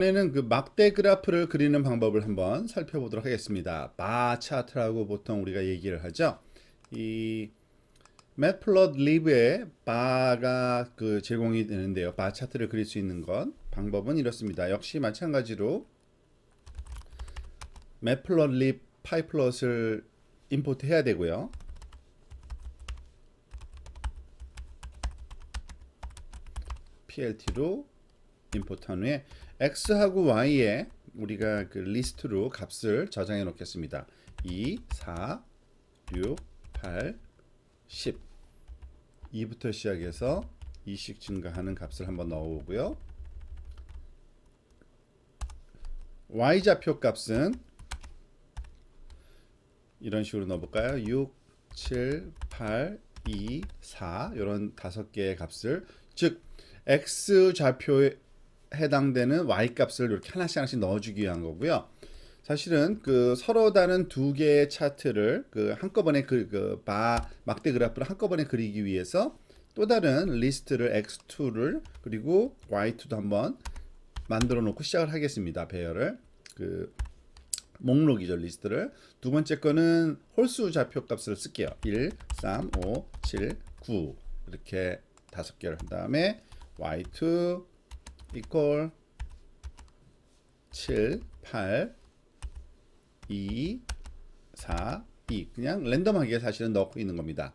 이번에는 그 막대 그래프를 그리는 방법을 한번 살펴보도록 하겠습니다. 바 차트라고 보통 우리가 얘기를 하죠. 이 매플롯리브에 바가 그 제공이 되는데요. 바 차트를 그릴 수 있는 건 방법은 이렇습니다. 역시 마찬가지로 매플롯립 파이플롯을 임포트 해야 되고요. PLT로 임포트한 후에 X하고 Y에 우리가 그 리스트로 값을 저장해 놓겠습니다. 2, 4, 6, 8, 10 2부터 시작해서 2씩 증가하는 값을 한번 넣어보고요. Y좌표 값은 이런 식으로 넣어볼까요? 6, 7, 8, 2, 4 이런 5개의 값을, 즉 X좌표에 해당되는 Y 값을 이렇게 하나씩 넣어주기 위한 거고요. 사실은 그 서로 다른 두 개의 차트를 그 한꺼번에 막대 그래프를 한꺼번에 그리기 위해서 또 다른 리스트를 X2를 그리고 Y2도 한번 만들어 놓고 시작을 하겠습니다. 배열을 그 목록이죠. 리스트를. 두 번째 거는 홀수 좌표 값을 쓸게요. 1, 3, 5, 7, 9 이렇게 5개를 한 다음에 Y2 equal 7, 8, 2, 4, 2 그냥 랜덤하게 사실은 넣고 있는 겁니다.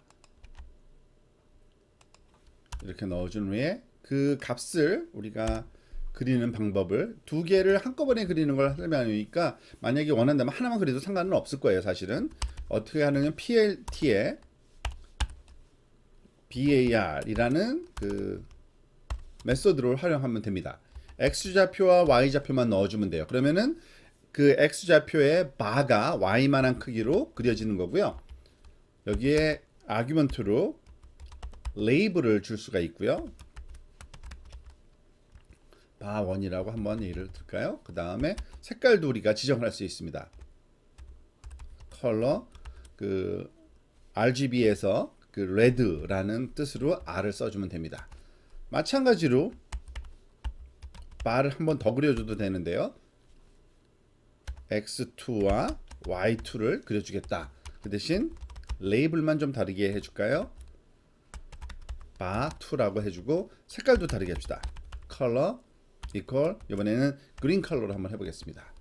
이렇게 넣어준 후에 그 값을 우리가 그리는 방법을 두 개를 한꺼번에 그리는 걸 설명하니까 만약에 원한다면 하나만 그려도 상관은 없을 거예요. 사실은 어떻게 하느냐, PLT에 BAR이라는 그 메소드를 활용하면 됩니다. X좌표와 Y좌표만 넣어주면 돼요. 그러면은 그 X좌표의 바가 Y만한 크기로 그려지는 거고요. 여기에 아규먼트로 레이블을 줄 수가 있고요. 바1이라고 한번 예를 들까요? 그 다음에 색깔도 우리가 지정을 할 수 있습니다. 컬러, 그 RGB에서 그 레드라는 뜻으로 R을 써주면 됩니다. 마찬가지로 바를 한번 더 그려줘도 되는데요. X2와 Y2를 그려주겠다. 그 대신 레이블만 좀 다르게 해줄까요? 바2라고 해주고 색깔도 다르게 합시다. 컬러 equal, 이번에는 그린 컬러로 한번 해보겠습니다.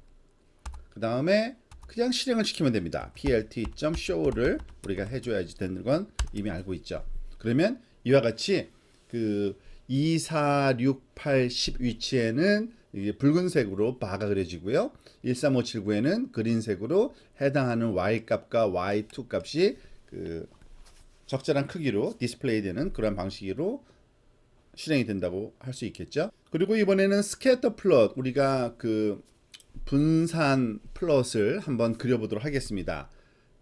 그 다음에 그냥 실행을 시키면 됩니다. plt.show를 우리가 해줘야지 되는 건 이미 알고 있죠. 그러면 이와 같이 그 2, 4, 6, 8, 10 위치에는 붉은색으로 바가 그려지고요. 1, 3, 5, 7, 9에는 그린색으로 해당하는 Y 값과 Y2 값이 그 적절한 크기로 디스플레이 되는 그런 방식으로 실행이 된다고 할 수 있겠죠. 그리고 이번에는 스캐터 플롯, 우리가 그 분산 플롯을 한번 그려보도록 하겠습니다.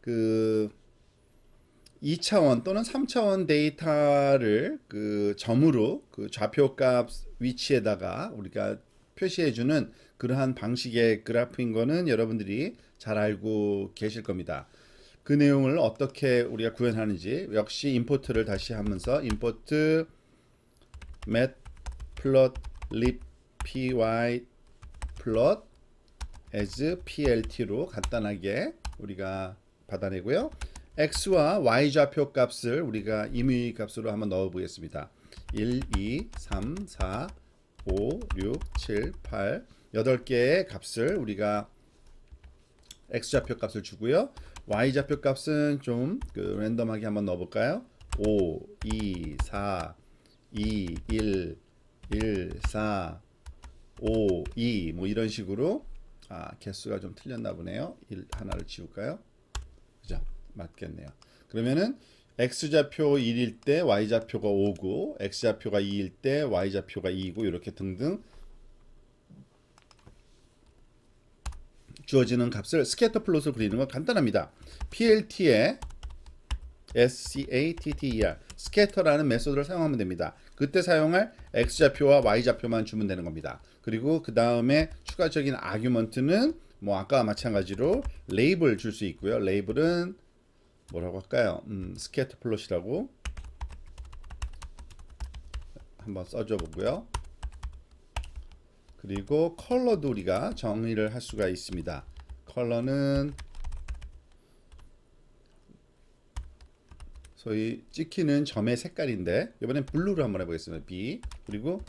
그 2차원 또는 3차원 데이터를 그 점으로 그 좌표값 위치에다가 우리가 표시해주는 그러한 방식의 그래프인 거는 여러분들이 잘 알고 계실 겁니다. 그 내용을 어떻게 우리가 구현하는지 역시 임포트를 다시 하면서 임포트 matplotlib py plot as plt로 간단하게 우리가 받아내고요. x와 y 좌표 값을 우리가 임의 값으로 한번 넣어 보겠습니다. 1, 2, 3, 4, 5, 6, 7, 8 8개의 값을 우리가 x 좌표 값을 주고요. y 좌표 값은 좀 그 랜덤하게 한번 넣어 볼까요? 5, 2, 4, 2, 1, 1, 4, 5, 2 뭐 이런 식으로. 개수가 좀 틀렸나 보네요. 1 하나를 지울까요? 그죠? 맞겠네요. 그러면은 x좌표 1일 때 y좌표가 5고 x좌표가 2일 때 y좌표가 2고 이렇게 등등 주어지는 값을 스캐터 플롯을 그리는 건 간단합니다. PLT에 SCATTER 스캐터라는 메소드를 사용하면 됩니다. 그때 사용할 x좌표와 y좌표만 주면 되는 겁니다. 그리고 그 다음에 추가적인 아규먼트는 뭐 아까와 마찬가지로 레이블 줄 수 있고요. 레이블은 뭐라고 할까요? 스캐터 플롯이라고 한번 써줘 보고요. 그리고 컬러도 우리가 정의를 할 수가 있습니다. 컬러는 소위 찍히는 점의 색깔인데 이번엔 블루로 한번 해보겠습니다. B. 그리고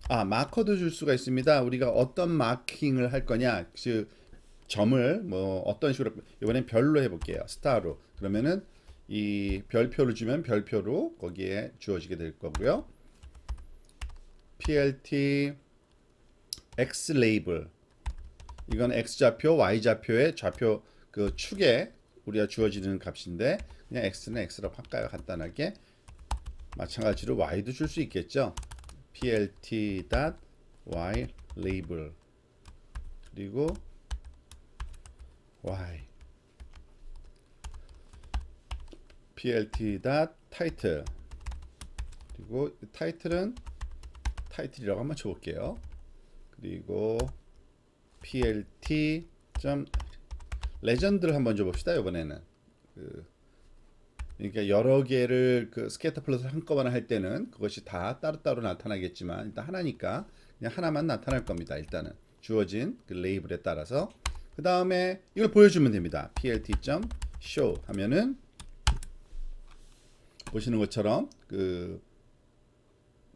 마커도 줄 수가 있습니다. 우리가 어떤 마킹을 할 거냐, 즉 점을 뭐 어떤 식으로, 이번엔 별로 해볼게요. 스타로. 그러면은 이 별표를 주면 별표로 거기에 주어지게 될 거고요. PLT X 레이블, 이건 X 좌표, Y 좌표의 좌표 그 축에 우리가 주어지는 값인데 그냥 X는 X라고 할까요? 간단하게. 마찬가지로 Y도 줄 수 있겠죠. plt.y label 그리고 y plt.title 그리고 타이틀은 타이틀이라고 한번 줘볼게요. 그리고 plt. 레전드를 한번 줘봅시다. 이번에는 그러니까 여러 개를 그 스캐터 플롯을 한꺼번에 할 때는 그것이 다 따로따로 나타나겠지만 일단 하나니까 그냥 하나만 나타날 겁니다. 일단은 주어진 그 레이블에 따라서. 그 다음에 이걸 보여주면 됩니다. plt.show 하면은 보시는 것처럼 그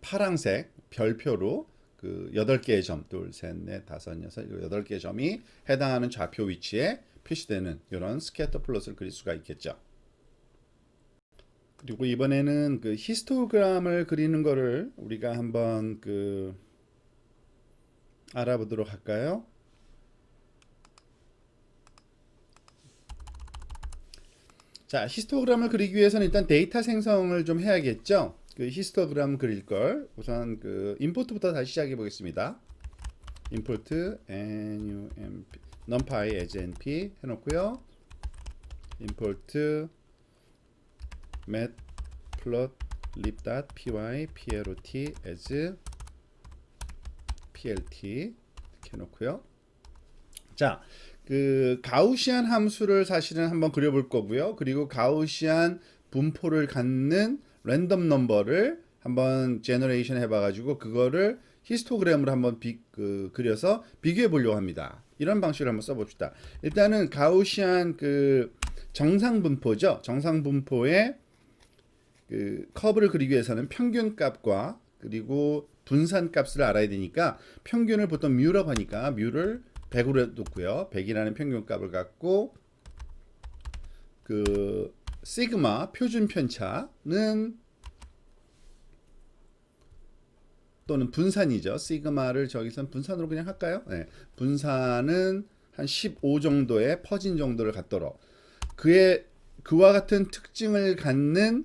파랑색 별표로 그 8개의 점, 둘, 셋, 넷, 다섯, 여섯, 8개의 점이 해당하는 좌표 위치에 표시되는 이런 스캐터 플롯을 그릴 수가 있겠죠. 그리고 이번에는 그 히스토그램을 그리는 거를 우리가 한번 그 알아보도록 할까요? 자, 히스토그램을 그리기 위해서는 일단 데이터 생성을 좀 해야겠죠. 그 히스토그램 그릴 걸 우선 그 임포트부터 다시 시작해 보겠습니다. 임포트 nump numpy as np 해놓고요. 임포트 matplotlib.py plot as plt 이렇게 해놓고요. 자, 그 가우시안 함수를 사실은 한번 그려볼 거고요. 그리고 가우시안 분포를 갖는 랜덤 넘버를 한번 제너레이션 해봐가지고 그거를 히스토그램으로 한번 그려서 비교해 보려고 합니다. 이런 방식을 한번 써봅시다. 일단은 가우시안 그 정상 분포죠. 정상 분포의 그 커브를 그리기 위해서는 평균 값과 그리고 분산 값을 알아야 되니까 평균을 보통 뮤라고 하니까 뮤를 100으로 놓고요. 100이라는 평균 값을 갖고 그 시그마 표준 편차는 또는 분산이죠. 시그마를 저기선 분산으로 그냥 할까요? 네. 분산은 한 15 정도의 퍼진 정도를 갖도록 그와 같은 특징을 갖는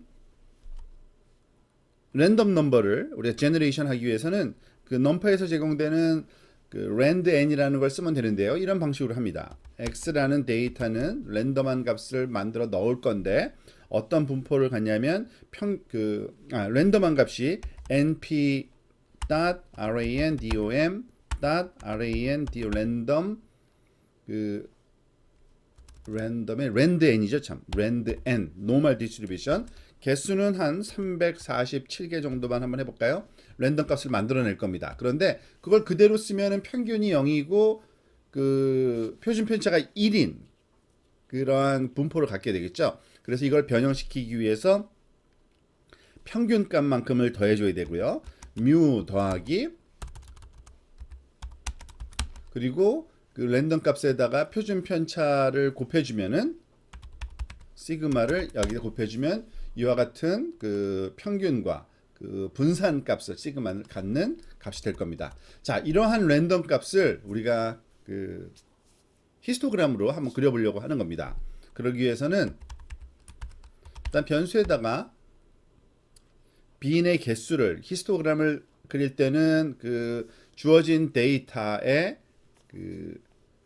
랜덤 넘버를 우리가 제너레이션 하기 위해서는 그 넘파에서 제공되는 그 rand n이라는 걸 쓰면 되는데요. 이런 방식으로 합니다. x라는 데이터는 랜덤한 값을 만들어 넣을 건데 어떤 분포를 갖냐면 랜덤한 값이 np.random.rand 랜덤 그 랜덤의 rand n이죠. 참 rand n 노멀 디스트리뷰션 개수는 한 347개 정도만 한번 해볼까요? 랜덤 값을 만들어낼 겁니다. 그런데 그걸 그대로 쓰면은 평균이 0이고 그 표준 편차가 1인 그러한 분포를 갖게 되겠죠. 그래서 이걸 변형시키기 위해서 평균 값만큼을 더해줘야 되고요. 뮤 더하기 그리고 그 랜덤 값에다가 표준 편차를 곱해주면은 시그마를 여기다 곱해주면 이와 같은 그 평균과 그 분산 값을 시그마를 갖는 값이 될 겁니다. 자, 이러한 랜덤 값을 우리가 그 히스토그램으로 한번 그려보려고 하는 겁니다. 그러기 위해서는 일단 변수에다가 빈의 개수를 히스토그램을 그릴 때는 그 주어진 데이터의 그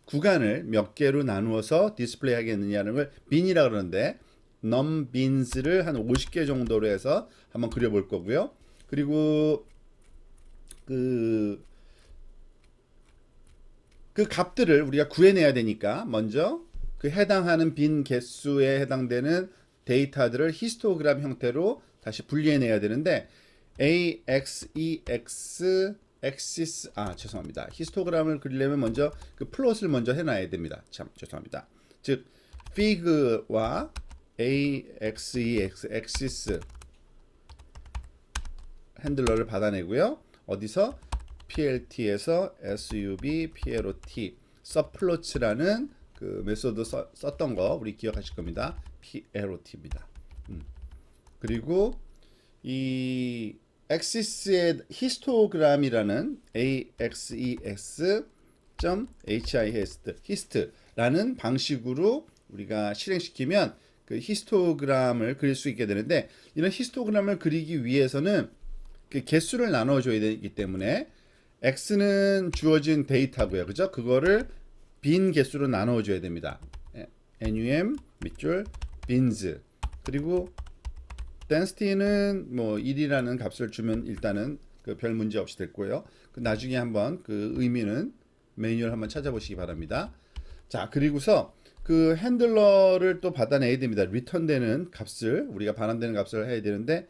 구간을 몇 개로 나누어서 디스플레이 하겠느냐는 걸 빈이라 그러는데 numbins를 한 50개 정도로 해서 한번 그려볼 거고요. 그리고 그 값들을 우리가 구해내야 되니까 먼저 그 해당하는 빈 개수에 해당되는 데이터들을 히스토그램 형태로 다시 분리해내야 되는데 AX, EX, 엑시스 죄송합니다. 히스토그램을 그리려면 먼저 그 플롯을 먼저 해놔야 됩니다. 참 죄송합니다. 즉 fig와 axex 엑시스 핸들러를 받아내고요. 어디서 plt에서 sub plot subplot라는 그 메소드 썼던 거 우리 기억하실 겁니다. plot입니다. 그리고 이 엑시스의 히스토그램이라는 hist라는 방식으로 우리가 실행시키면 그 히스토그램을 그릴 수 있게 되는데, 이런 히스토그램을 그리기 위해서는 그 개수를 나눠줘야 되기 때문에 x는 주어진 데이터고요, 그죠? 그거를 빈 개수로 나눠줘야 됩니다. num 밑줄 bins, 그리고 density는 뭐 1이라는 값을 주면 일단은 그 별 문제 없이 됐고요. 그 나중에 한번 그 의미는 매뉴얼 한번 찾아보시기 바랍니다. 자, 그리고서 그 핸들러를 또 받아내야 됩니다. 리턴되는 값을, 우리가 반환되는 값을 해야 되는데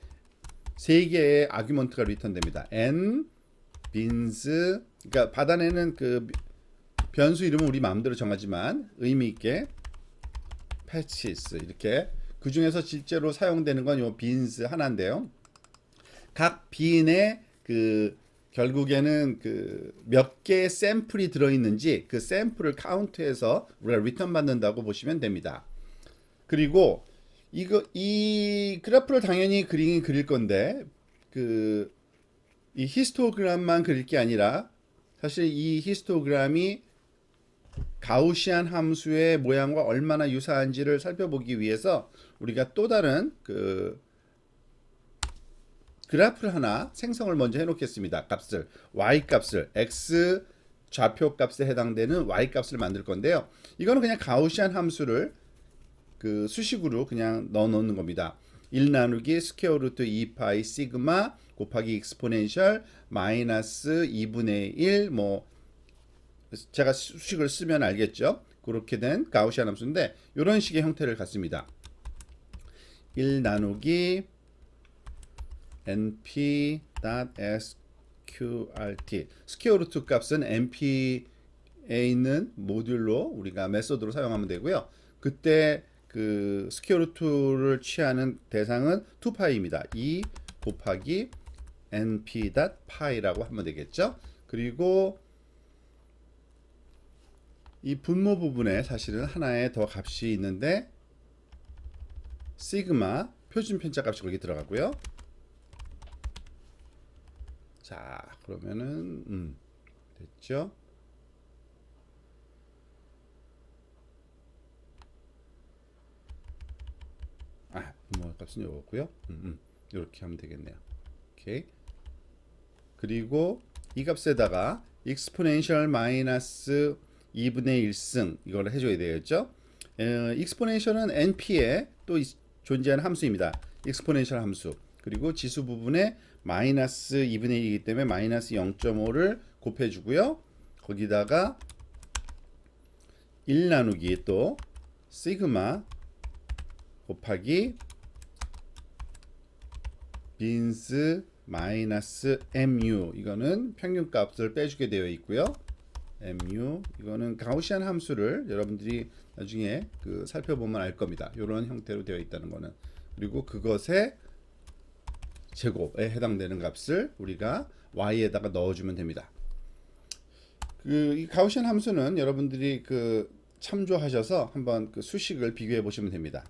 세 개의 아규먼트가 리턴됩니다. n, bins, 그러니까 받아내는 그 변수 이름은 우리 마음대로 정하지만 의미 있게 patches, 이렇게 그 중에서 실제로 사용되는 건 요 bins 하나인데요. 각 빈에 그 결국에는 그 몇 개의 샘플이 들어있는지 그 샘플을 카운트해서 우리가 리턴 받는다고 보시면 됩니다. 그리고 이 그래프를 당연히 그리긴 그릴 건데 그 이 히스토그램만 그릴 게 아니라 사실 이 히스토그램이 가우시안 함수의 모양과 얼마나 유사한지를 살펴보기 위해서 우리가 또 다른 그 그래프를 하나 생성을 먼저 해놓겠습니다. 값을 y 값을 x 좌표 값에 해당되는 y 값을 만들 건데요. 이거는 그냥 가우시안 함수를 그 수식으로 그냥 넣어 놓는 겁니다. 1 나누기 스퀘어 루트 2파이 시그마 곱하기 익스포넨셜 마이너스 2분의 1, 뭐 제가 수식을 쓰면 알겠죠. 그렇게 된 가우시안 함수인데 이런 식의 형태를 갖습니다. 1 나누기 np.sqrt, 스퀘어 루트 값은 np에 있는 모듈로 우리가 메소드로 사용하면 되고요. 그때 그 스퀘어 루트를 취하는 대상은 2파이입니다. 2 곱하기 np.py라고 하면 되겠죠. 그리고 이 분모 부분에 사실은 하나의 더 값이 있는데 시그마 표준 편차 값이 거기 들어가고요. 자, 그러면은 됐죠? 분모 값은 요거고요. 이렇게 하면 되겠네요. 오케이. 그리고 이 값에다가 익스포넨셜 마이너스 2분의 1승 이걸 해줘야 되겠죠. 익스포넨셜은 np에 또 존재하는 함수입니다. 익스포넨셜 함수. 그리고 지수 부분에 마이너스 2분의 1이기 때문에 마이너스 0.5를 곱해주고요. 거기다가 1 나누기 또 시그마 곱하기 빈스 마이너스 mu, 이거는 평균값을 빼주게 되어 있고요. mu, 이거는 가우시안 함수를 여러분들이 나중에 그 살펴보면 알 겁니다. 이런 형태로 되어 있다는 거는. 그리고 그것의 제곱에 해당되는 값을 우리가 y에다가 넣어주면 됩니다. 이 가우시안 함수는 여러분들이 그 참조하셔서 한번 그 수식을 비교해 보시면 됩니다.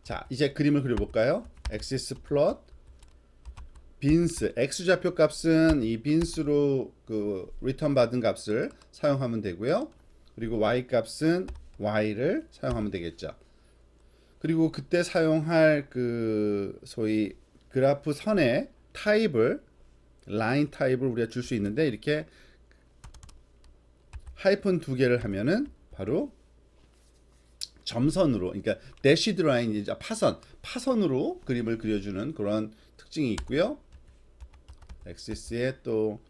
자, 이제 그림을 그려볼까요? 엑시스 플롯 빈스, x 좌표 값은 이 빈스로 그 리턴 받은 값을 사용하면 되고요. 그리고 y 값은 y를 사용하면 되겠죠. 그리고 그때 사용할 그 소위 그래프 선의 타입을, 라인 타입을 우리가 줄 수 있는데, 이렇게 하이픈 두 개를 하면은 바로 점선으로, 그러니까 대시드 라인, 파선으로 그림을 그려주는 그런 특징이 있고요. 엑시스에 또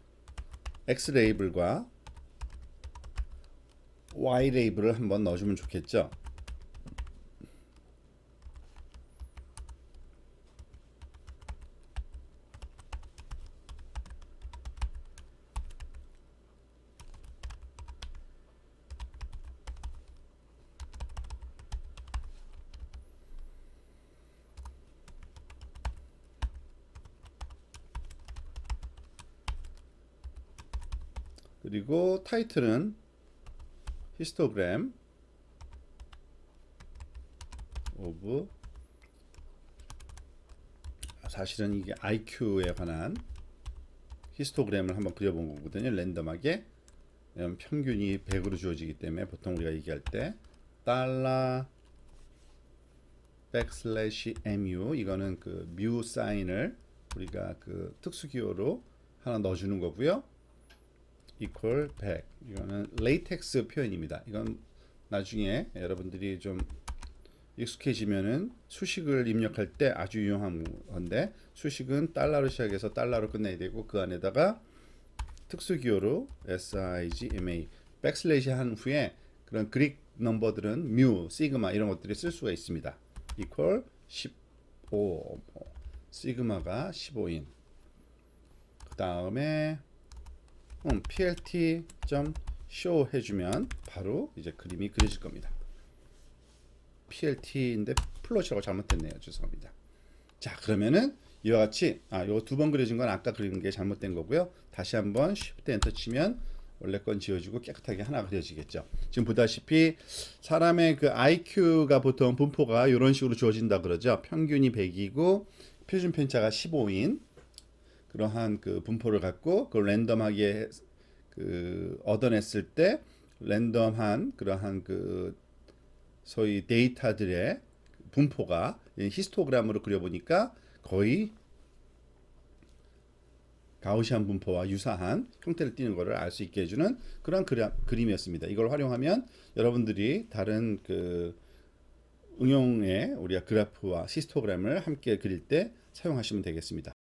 X 레이블과 Y 레이블을 한번 넣어주면 좋겠죠. 그리고 타이틀은 히스토그램 오브, 사실은 이게 IQ에 관한 히스토그램을 한번 그려본 거거든요. 랜덤하게 평균이 100으로 주어지기 때문에 보통 우리가 얘기할 때 달러 백슬래시 mu, 이거는 그 뮤 사인을 우리가 그 특수기호로 하나 넣어주는 거고요. equal 100, 이거는 레이텍스 표현입니다. 이건 나중에 여러분들이 좀 익숙해지면은 수식을 입력할 때 아주 유용한 건데, 수식은 달러로 시작해서 달러로 끝내야 되고 그 안에다가 특수기호로 sigma 백슬래시 한 후에 그런 그릭 넘버들은 뮤, 시그마 이런 것들이 쓸 수가 있습니다. equal 15, 시그마가 15인. 그 다음에 plt.show 해주면 바로 이제 그림이 그려질 겁니다. PLT인데 플롯이라고 잘못됐네요. 죄송합니다. 자, 그러면은 이와 같이 요 두 번 그려진 건 아까 그린 게 잘못된 거고요. 다시 한번 Shift 엔터 치면 원래 건 지워지고 깨끗하게 하나 그려지겠죠. 지금 보다시피 사람의 그 IQ가 보통 분포가 이런 식으로 주어진다 그러죠. 평균이 100이고 표준 편차가 15인 그러한 그 분포를 갖고 그 랜덤하게 그 얻어냈을 때 랜덤한 그러한 그 소위 데이터들의 분포가 히스토그램으로 그려보니까 거의 가우시안 분포와 유사한 형태를 띠는 것을 알 수 있게 해주는 그런 그림이었습니다. 이걸 활용하면 여러분들이 다른 그 응용에 우리가 그래프와 히스토그램을 함께 그릴 때 사용하시면 되겠습니다.